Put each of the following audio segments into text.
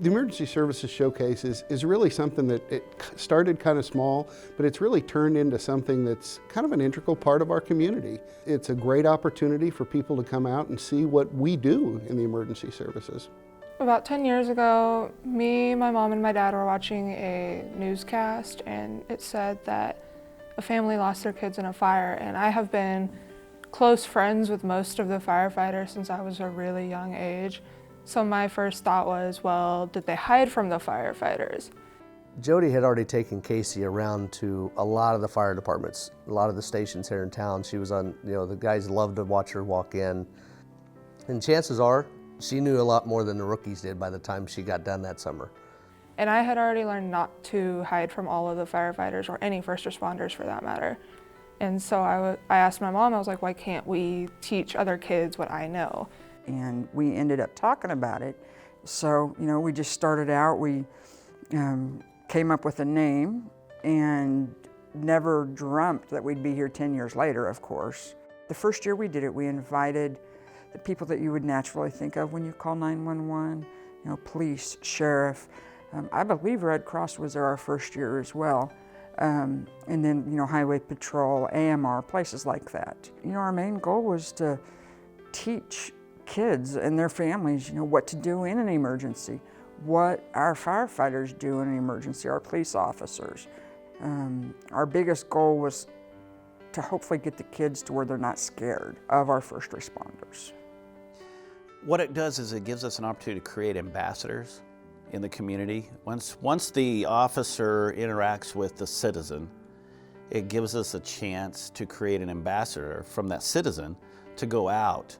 The Emergency Services Showcase is really something that it started kind of small, but it's really turned into something that's kind of an integral part of our community. It's a great opportunity for people to come out and see what we do in the emergency services. About 10 years ago, me, my mom, and my dad were watching a newscast, and it said that a family lost their kids in a fire, and I have been close friends with most of the firefighters since I was a really young age. So my first thought was, well, did they hide from the firefighters? Jodi had already taken Kasey around to a lot of the fire departments, a lot of the stations here in town. She was on, the guys loved to watch her walk in. And chances are, she knew a lot more than the rookies did by the time she got done that summer. And I had already learned not to hide from all of the firefighters or any first responders for that matter. And so I asked my mom, I was like, why can't we teach other kids what I know? And we ended up talking about it. So, we just started out, we came up with a name and never dreamt that we'd be here 10 years later, of course. The first year we did it, we invited the people that you would naturally think of when you call 911, police, sheriff. I believe Red Cross was there our first year as well. And then, Highway Patrol, AMR, places like that. Our main goal was to teach kids and their families, what to do in an emergency, what our firefighters do in an emergency, our police officers. Our biggest goal was to hopefully get the kids to where they're not scared of our first responders. What it does is it gives us an opportunity to create ambassadors in the community. Once the officer interacts with the citizen, it gives us a chance to create an ambassador from that citizen to go out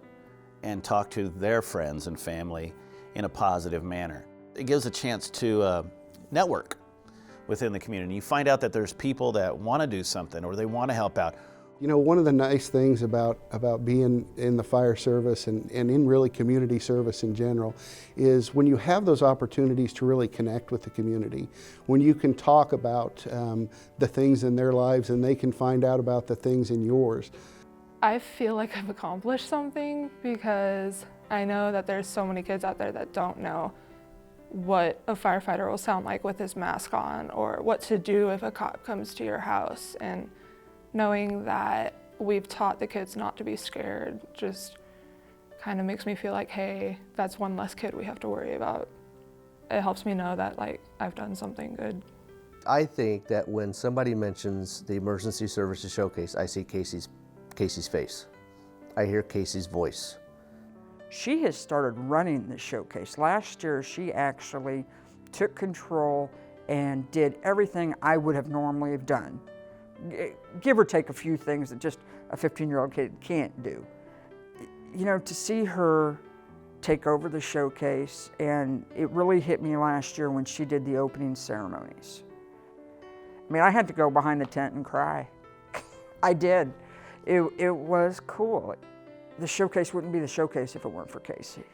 and talk to their friends and family in a positive manner. It gives a chance to network within the community. You find out that there's people that want to do something or they want to help out. One of the nice things about being in the fire service and in really community service in general is when you have those opportunities to really connect with the community, when you can talk about the things in their lives and they can find out about the things in yours. I feel like I've accomplished something because I know that there's so many kids out there that don't know what a firefighter will sound like with his mask on or what to do if a cop comes to your house. And knowing that we've taught the kids not to be scared just kind of makes me feel like, hey, that's one less kid we have to worry about. It helps me know that I've done something good. I think that when somebody mentions the Emergency Services Showcase, I see Kasey's face. I hear Kasey's voice. She has started running the showcase. Last year, she actually took control and did everything I would have normally have done. Give or take a few things that just a 15-year-old kid can't do. To see her take over the showcase, and it really hit me last year when she did the opening ceremonies. I had to go behind the tent and cry. I did. It was cool. The showcase wouldn't be the showcase if it weren't for Kasey.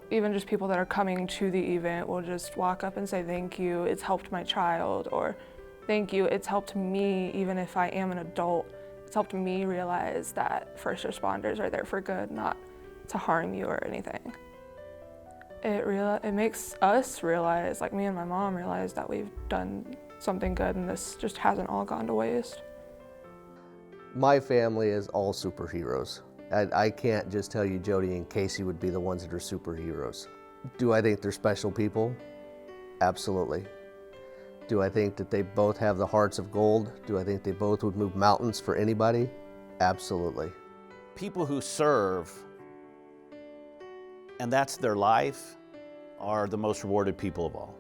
Even just people that are coming to the event will just walk up and say, thank you, it's helped my child, or thank you, it's helped me, even if I am an adult. It's helped me realize that first responders are there for good, not to harm you or anything. It makes us realize, like me and my mom realize, that we've done something good and this just hasn't all gone to waste. My family is all superheroes. I can't just tell you Jodi and Kasey would be the ones that are superheroes. Do I think they're special people? Absolutely. Do I think that they both have the hearts of gold? Do I think they both would move mountains for anybody? Absolutely. People who serve, and that's their life, are the most rewarded people of all.